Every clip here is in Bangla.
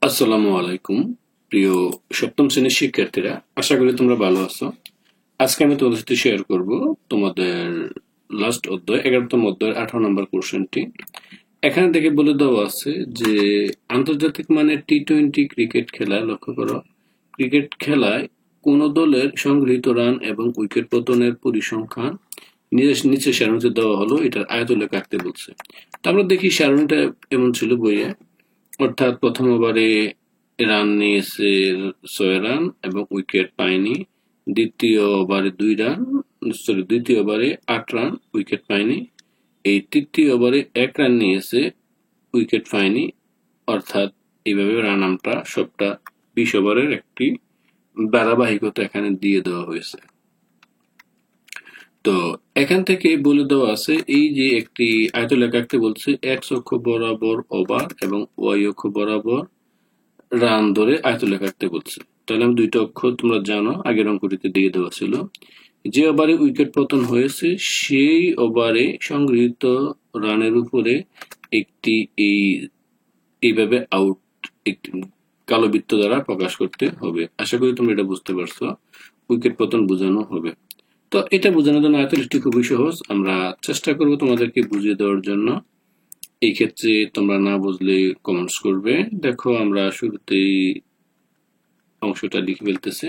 আসসালামু আলাইকুম প্রিয় সপ্তম শ্রেণীর শিক্ষার্থীরা, আশা করি তোমরা ভালো আছো। আজকে আমি তোমাদের সাথে শেয়ার করব তোমাদের লাস্ট অধ্যায় 11তম অধ্যায়ের 18 নম্বর কোশ্চেনটি। এখানে দেখে বলে দেওয়া আছে যে আন্তর্জাতিক মানের টি-20 ক্রিকেট খেলায় লক্ষ্য করো, ক্রিকেট খেলায় কোন দলের সংগৃহীত রান এবং উইকেট পতনের পরিসংখ্যান নিচে সারণীতে দেওয়া হলো, এটার আয়তলেখ আঁকতে বলছে। তো আমরা দেখি সারণীটা এমন ছিল বইয়ে, অর্থাৎ প্রথম ওভারে রান নিয়েছে 6 রান এবং উইকেট পায়নি। দ্বিতীয় ওভারে 8 রান, উইকেট পায়নি। এই তৃতীয় ওভারে 1 রান নিয়েছে, উইকেট পায়নি। অর্থাৎ এইভাবে রানটা সবটা 20 ওভারের একটি ধারাবাহিকতা এখানে দিয়ে দেওয়া হয়েছে। তো এখান থেকে বলে দেওয়া আছে এই যে একটি আয়তলেখ আঁকতে বলছে, এক্স অক্ষ বরাবর ওভার এবং ওয়াই অক্ষ বরাবর রান ধরে আয়তলেখ আঁকতে বলছে। তাহলে আমি দুইটা অক্ষর তোমরা জানো, আগের অঙ্কটিতে দিয়ে দেওয়া ছিল। যে ওভারে উইকেট পতন হয়েছে সেই ওভারে সংগৃহীত রানের উপরে একটি এইভাবে আউট একটি কালো বৃত্ত দ্বারা প্রকাশ করতে হবে। আশা করি তোমরা এটা বুঝতে পারছো, উইকেট পতন বোঝানো হবে। তো এটা বোঝানোর জন্য আয়তলেখটি খুবই সহজ, আমরা চেষ্টা করব তোমাদেরকে বুঝিয়ে দেওয়ার জন্য। এই ক্ষেত্রে তোমরা না বুঝলে কমেন্টস করবে। দেখো আমরা শুরুতেই অংশটা লিখে ফেলতেছে।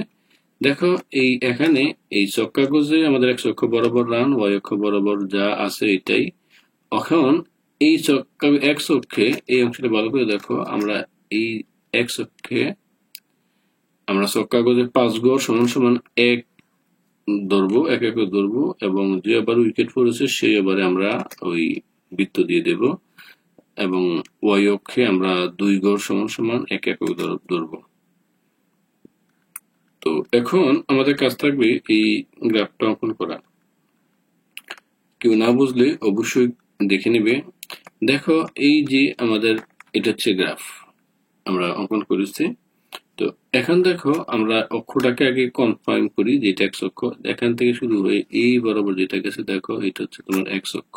দেখো এই এখানে এই চক্কাগজে আমাদের এক্স অক্ষ বরাবর রান, ওয়াই অক্ষ বরাবর যা আছে এটাই। এখন এই এক্স অক্ষে এই অংশটা ভালো করে দেখো, আমরা এই এক্স অক্ষে আমরা চক্কাগজে 5 গড় সমান সমান 1 ধরবো, এক ধরবো, এবং যে আবার উইকেট পড়েছে সেই এবারে আমরা ওই বৃত্ত দিয়ে দেব, এবং ওয়াই অক্ষে আমরা 2 গড় সমান সমান 1 ধরবো। তো এখন আমাদের কাজ থাকবে এই গ্রাফটা অঙ্কন করা। কেউ না বুঝলে অবশ্যই দেখে নেবে। দেখো এই যে আমাদের এটা হচ্ছে গ্রাফ আমরা অঙ্কন করেছি। তো এখন দেখো আমরা অক্ষটাকে আগে কনফার্ম করি যে এটা এক্স অক্ষ, এখান থেকে শুরু হয়ে এই বরাবর যেটা গেছে দেখো এটা হচ্ছে তোমার এক্স অক্ষ।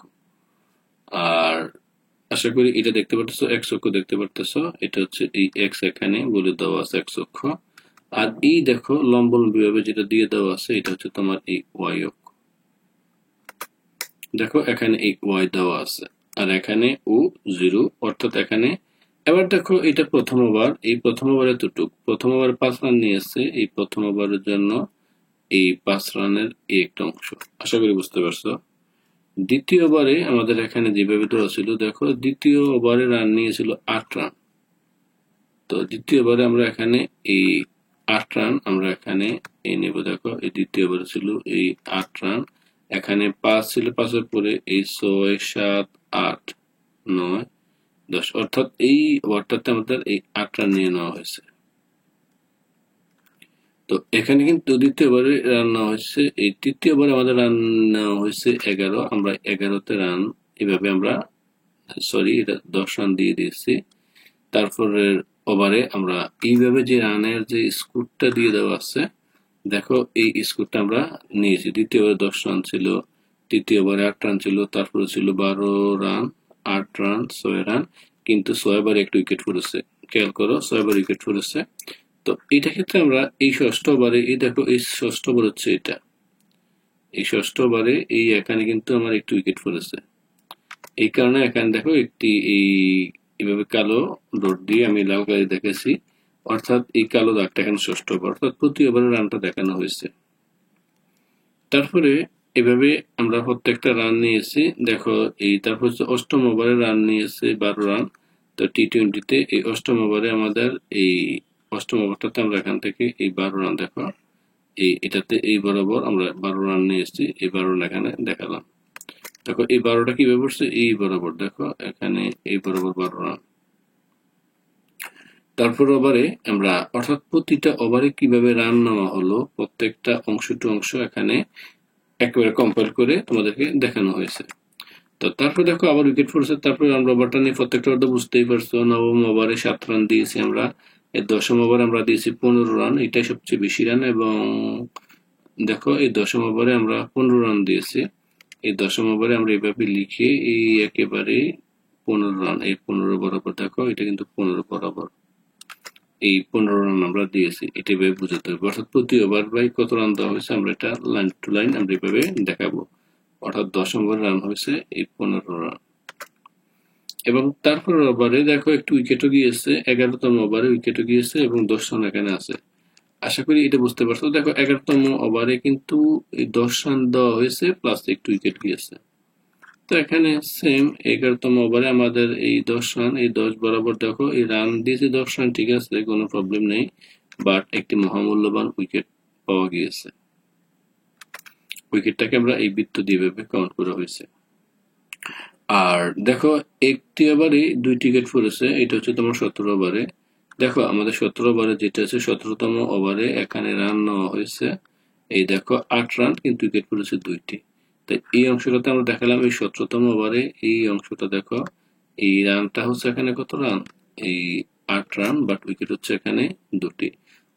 আর আশা করি এটা দেখতে পারতেছো, এক্স অক্ষ দেখতে পারতেছো, এটা হচ্ছে এই এক্স এখানে বলে দেওয়া আছে এক্স অক্ষ। আর এই দেখো লম্বভাবে যেটা দিয়ে দেওয়া আছে এটা হচ্ছে তোমার এই ওয়াই অক্ষ। দেখো এখানে এই ওয়াই দেওয়া আছে আর এখানে ও 0, অর্থাৎ এখানে। এবার দেখো এটা প্রথম ওভার, এই প্রথম ওভারে দুটুক, প্রথম ওভারে 5 রান নিয়েছে, এই প্রথম ওভারের জন্য এই 5 রানের এই একটা অংশ। আশা করি বুঝতে পারছো। দ্বিতীয় ওভারে আমাদের এখানে যেভাবে দেওয়া ছিল, দেখো দ্বিতীয় ওভারে রান নিয়েছিল 8 রান। তো দ্বিতীয় ওভারে আমরা এখানে এই 8 রান আমরা এখানে এই নেব। দেখো এই দ্বিতীয় ওভারে ছিল এই 8 রান, এখানে 5 ছিল, 5-এর পরে এই 6, 7, 8, 9, 10, অর্থাৎ এই ওভারটাতে আমাদের এই 8 রান নিয়ে নেওয়া হয়েছে। তো এখানে কিন্তু দ্বিতীয় ওভারে রান নেওয়া হয়েছে, এই তৃতীয় ওভারে আমাদের রান নেওয়া হয়েছে 11, আমরা 11তে রান এভাবে আমরা এটা 10 রান দিয়ে দিয়েছি। তারপরের ওভারে আমরা এইভাবে যে রানের যে স্কোরটা দিয়ে দেওয়া আছে, দেখো এই স্কোরটা আমরা নিয়েছি। দ্বিতীয় ওভারে 10 রান ছিল, তৃতীয় ওভারে 8 রান ছিল, তারপরে ছিল 12 রান, 8 রান, 6 রান, কিন্তু 6 বারে একটা উইকেট পড়েছে। খেয়াল করো 6 বার উইকেট পড়েছে। তো এটা ক্ষেত্রে আমরা এই ষষ্ঠ ওভারে, এই দেখো এই ষষ্ঠ ওভার হচ্ছে এটা, এই ষষ্ঠ ওভারে এই এখানে কিন্তু আমার একটু উইকেট পড়েছে। এই কারণে এখানে দেখো একটি এইভাবে কালো ডট দিয়ে আমি লাল কালি দেখেছি, অর্থাৎ এই কালো দাগটা এখানে ষষ্ঠ ওভার, অর্থাৎ প্রতি ওভারে রানটা দেখানো হয়েছে। তারপরে এভাবে আমরা প্রত্যেকটা রান নিয়েছি। দেখো এই তারপর হচ্ছে অষ্টম ওভারে রান নিয়েছে 12 রান। তো টি-20তে এই অষ্টম ওভারে আমাদের এই অষ্টম ওভারটাতে আমরা এখান থেকে এই 12 রান, দেখো এটাতে এই বরাবর আমরা 12 রান নিয়ে এসেছি, এই 12 রান এখানে দেখালাম। দেখো এই 12টা কিভাবে পড়ছে, এই বরাবর, দেখো এখানে এই বরাবর 12 রান। তারপর ওভারে আমরা, অর্থাৎ প্রতিটা ওভারে কিভাবে রান নেওয়া হলো প্রত্যেকটা অংশ টু অংশ এখানে একেবারে কম্পাইল করে তোমাদেরকে দেখানো হয়েছে। তো তারপর দেখো আবার উইকেট পড়ছে, তারপরে রান ওভারটা নিয়ে প্রত্যেকটা ওভার বুঝতেই পারছো। নবম ওভারে 7 রান দিয়েছি আমরা, এর দশম ওভারে আমরা দিয়েছি 15 রান, এটাই সবচেয়ে বেশি রান। এবং দেখো এই দশম ওভারে আমরা 15 রান দিয়েছি, এই দশম ওভারে আমরা এইভাবে লিখে এই একেবারে 15 রান, এই 15 বরাবর, দেখো এটা কিন্তু 15 বরাবর। এই 15 রান আমরা দিয়েছি, এটা এভাবে বোঝাতে হবে। অর্থাৎ প্রতি ওভার বাই কত রান দেওয়া হয়েছে আমরা এটা লাইন টু লাইন আমরা এভাবে দেখাবো। অর্থাৎ 10 ওভার রান হয়েছে এই 15 রান। এবং তারপর ওভারে দেখো একটু উইকেটও গিয়েছে, 11তম ওভারে উইকেটও গিয়েছে এবং 10 রান এখানে আছে। আশা করি এটা বুঝতে পারছো। দেখো 11তম ওভারে কিন্তু এই 10 রান দেওয়া হয়েছে প্লাস একটু উইকেট গিয়েছে। তো এখানে সেম 11তম ওভারে আমাদের এই 10 রান, এই 10 বরাবর দেখো এই রান দিয়েছে 10 রান, ঠিক আছে, কোনো প্রবলেম নেই, বাট একটি মহামূল্যবান উইকেট পাওয়া গিয়েছে। উইকেটটাকে আমরা এই বৃত্ত দিয়ে ভেবে কাউন্ট করা হয়েছে। আর দেখো একটি ওভারে 2টি উইকেট পড়েছে, এটা হচ্ছে তোমার 17 ওভারে। দেখো আমাদের 17 ওভারে যেটা আছে 17তম ওভারে এখানে রান নেওয়া হয়েছে এই দেখো 8 রান, কিন্তু উইকেট পড়েছে 2টি। তো এই অংশটাতে আমরা দেখালাম এই 17তম ওভারে এই অংশটা দেখো এই রানটা হচ্ছে এখানে কত রান, এই 8 রান, বাট উইকেট হচ্ছে এখানে 2টি।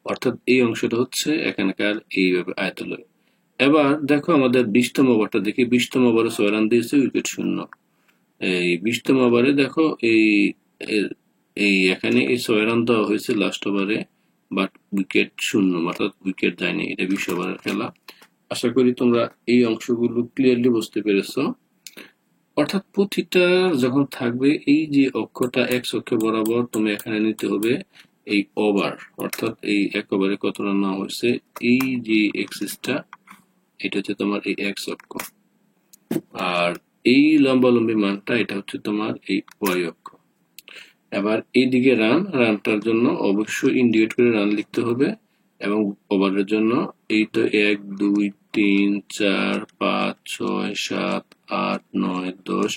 অর্থাৎ এই অংশটা হচ্ছে এখানকার এইভাবে আয়তলয়। এবার দেখো আমাদের 20তম ওভারটা দেখি। 20তম ওভারে 6 রান দিয়েছে, উইকেট শূন্য। এই 20তম ওভারে দেখো এই এই এখানে এই 6 রান দেওয়া হয়েছে লাস্ট ওভারে, বাট উইকেট শূন্য, অর্থাৎ উইকেট যায়নি। এটা 20 ওভারের খেলা। আশা করি তোমরা এই অংশগুলো ক্লিয়ারলি বুঝতে পেরেছো। অর্থাৎ প্রতিটা যখন থাকবে এই যে অক্ষটা এক্স অক্ষ বরাবর, তুমি এখানে নিতে হবে এই ওভার, অর্থাৎ এই এক ওভারে কত রান নেওয়া হয়েছে, এই যে এক্সিসটা এটা হচ্ছে তোমার এই এক্স অক্ষ, আর এই লম্বালম্বি মানটা এটা হচ্ছে তোমার এই ওয়াই অক্ষ। এবার এইদিকে রানটার জন্য অবশ্যই ইন্ডিকেট করে রান লিখতে হবে, এবং ওভারের জন্য এই তো 1 2 3 4 5 6 7 8 9 10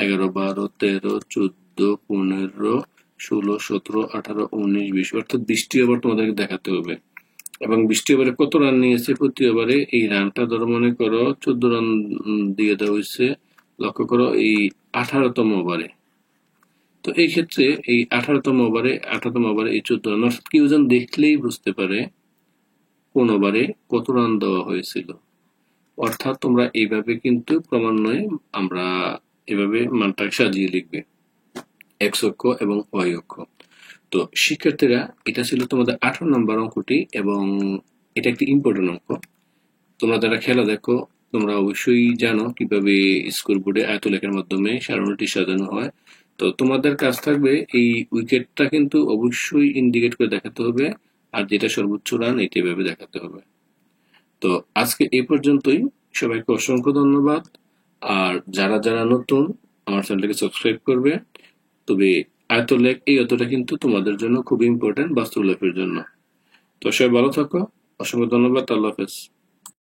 11 12 13 14 15 16 17 18 19 20, অর্থাৎ 20টি ওভার তোমাদেরকে দেখাতে হবে। এবং 20টি ওভারে কত রান নিয়েছে প্রতি ওভারে, এই রানটা ধরো মনে করো 14 রান দিয়ে দেওয়া হয়েছে। লক্ষ্য করো এই 18তম ওভারে। তো এই ক্ষেত্রে এই 18তম ওভারে এই 14 রান, অর্থাৎ কেউ যেন দেখলেই বুঝতে পারে কোন ওভারে কত রান দেওয়া হয়েছিল। অর্থাৎ তোমরা এইভাবে কিন্তু ক্রমান্বয়ে আমরা এভাবে মানটা সাজিয়ে লিখবে, এক্স অক্ষ এবং ওয়াই অক্ষ। তো শিক্ষার্থীরা এটা ছিল তোমাদের 18 নম্বর অঙ্কটি, এবং এটা একটি ইম্পর্টেন্ট অঙ্ক। তোমরা যারা খেলা দেখো তোমরা অবশ্যই জানো কিভাবে স্কোর বোর্ডে আয়তলেখার মাধ্যমে সারণীটি সাজানো হয়। তো তোমাদের কাজ থাকবে এই উইকেটটা কিন্তু অবশ্যই ইন্ডিকেট করে দেখাতে হবে, আর যেটা সর্বোচ্চ রান এটা এভাবে দেখাতে হবে। তো আজকে এই পর্যন্তই। সবাইকে অসংখ্য ধন্যবাদ। আর যারা যারা নতুন আমার চ্যানেলটাকে সাবস্ক্রাইব করবে। তবে আয়তলেখ এই অতটা কিন্তু তোমাদের জন্য খুব ইম্পর্টেন্ট বাস্তব লাইফের জন্য। তো সবাই ভালো থাকো, অসংখ্য ধন্যবাদ, আল্লাহ হাফেজ।